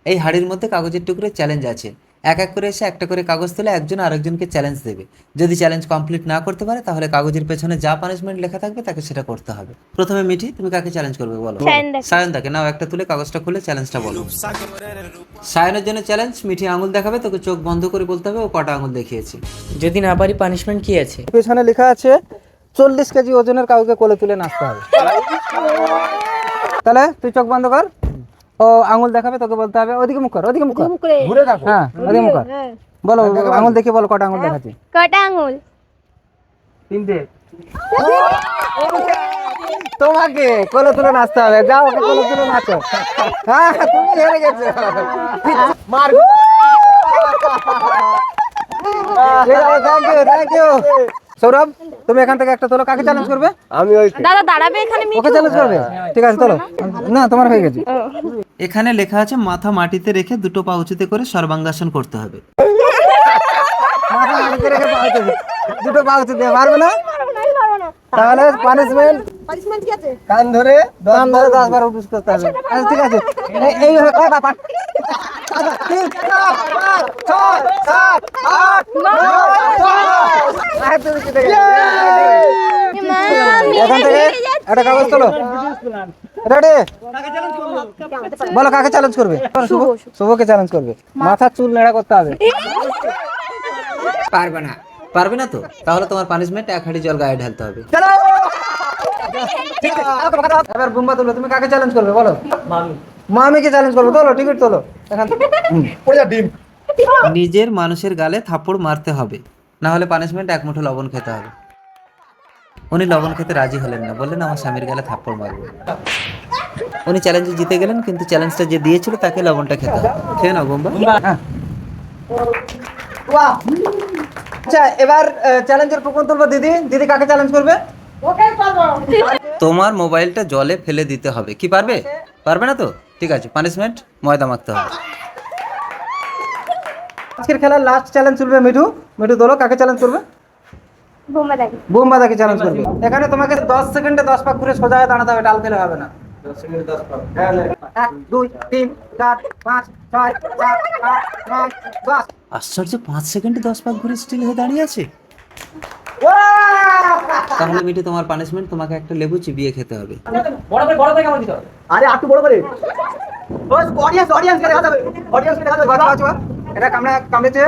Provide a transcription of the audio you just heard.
এই হাড়ির মধ্যে কাগজের টুকরো চ্যালেঞ্জ আছে। এক এক করে এসে একটা করে কাগজ তুলে একজন আরেকজনকে চ্যালেঞ্জ দেবে। যদি চ্যালেঞ্জ কমপ্লিট না করতে পারে তাহলে কাগজের পেছনে যা পানিশমেন্ট লেখা থাকবে তাকে সেটা করতে হবে। প্রথমে মিঠি, তুমি কাকে চ্যালেঞ্জ করবে বলো? সায়নদাকে। সায়নদাকে। নাও একটা তুলে কাগজটা খুলে চ্যালেঞ্জটা বলো। সায়নের জন্য চ্যালেঞ্জ, মিঠি আঙুল দেখাবে, তোকে চোখ বন্ধ করে বলতে হবে ও কটা আঙুল দেখিয়েছে। যদি না পারি পানিশমেন্ট কি আছে? পেছনে লেখা আছে 40 কেজি ওজনের কাউকে কোলে তুলে নাচতে হবে। তাহলে তুই চোখ বন্ধ কর, ও আঙুল দেখাবে, তোকে বলতে হবে ওদিকে মুখ কর, ওদিকে মুখ কর, ঘুরে দেখো, হ্যাঁ ওদিকে মুখ কর, বলো আঙুল দেখে বলো কটা আঙুল দেখাচ্ছি। কটা আঙুল? 3টে। তোমাকে কোলে তুলে নাচতে হবে, যাও ওকে কোলে তুলে নাচো। হ্যাঁ তুমি হেরে গেছো, মার। Thank you. সৌরভ, তুমি এখান থেকে একটা তোলো, কাকে চ্যালেঞ্জ করবে? আমি ওই দাদা দাঁড়াবে এখানে, ওকে চ্যালেঞ্জ করবে? ঠিক আছে তোলো। না তোমার হয়ে গেছে। এখানে লেখা আছে মাথা মাটিতে রেখে দুটো পা উঁচুতে করে সর্বাঙ্গাসন করতে হবে। মাথা মাটিতে রেখে পা উঁচু, দুটো পা উঁচু দিয়ে পারবে না? তাহলে পানিশমেন্ট কি আছে? কান ধরে 10 বার উঠুস করতে হবে। আচ্ছা ঠিক আছে, এইভাবে কয় পা? 3 4 5 6 7 8 9 10। এখান থেকে একটা কাগজ তোলো। রেডি? বলো কাকে চ্যালেঞ্জ করবে? শুভকে চ্যালেঞ্জ করবে। মাথার চুল নেড়া করতে হবে। পারবে না? পারবে না তো? তাহলে তোমার পানিশমেন্ট 1 হাঁড়ি জল গায়ে ঢালতে হবে। এবার বুম্বা তোলো, তুমি কাকে চ্যালেঞ্জ করবে বলো? মামিকে চ্যালেঞ্জ করবে। তোলো, টিকিট তোলো এখান থেকে। নিজের মানুষের গালে থাপ্পড় মারতে হবে, না হলে পানিশমেন্ট 1 মুঠো লবণ খেতে হবে। উনি লবণ খেতে রাজি হলেন না, বললেন আমার স্বামীর গালে থাপ্পড় মারবো। উনি চ্যালেঞ্জে জিতে গেলেন, কিন্তু চ্যালেঞ্জটা যে দিয়েছিল তাকে লবণটা খেতে হবে। খেয়ে নাও বোম্বা। হ্যাঁ। আচ্ছা এবার চ্যালেঞ্জের প্রকরণ তুলবো। দিদি, দিদি কাকে চ্যালেঞ্জ করবে? তোমার মোবাইলটা জলে ফেলে দিতে হবে। কি পারবে? পারবে না তো? ঠিক আছে, পানিশমেন্ট ময়দা মাখতে হবে। আজকের খেলার লাস্ট চ্যালেঞ্জ চলবে মিঠু। মিঠু তোলো, কাকে চ্যালেঞ্জ করবে? বোমা দেখি। বুম্বা তাকে চ্যালেঞ্জ করবে। এখানে তোমাকে 10 সেকেন্ডে 10 পাক ঘুরে সোজা হয়ে দাঁড়াতে হবে, ডাল ফেলে হবে না। 1 2 3 4 5 6 7 8 9 10। আশ্চর্য, 5 সেকেন্ডে 10 পাক ঘুরে স্টিল হয়ে দাঁড়িয়ে আছে। তাহলে মিঠু তোমার পানিশমেন্ট, তোমাকে একটা লেবু চিবিয়ে খেতে হবে। আরে একটু বড় করে অডিয়েন্স কে দেখাতে হবে, অডিয়েন্স কে দেখাতে হবে। এটা কামড়া কামড়েছে,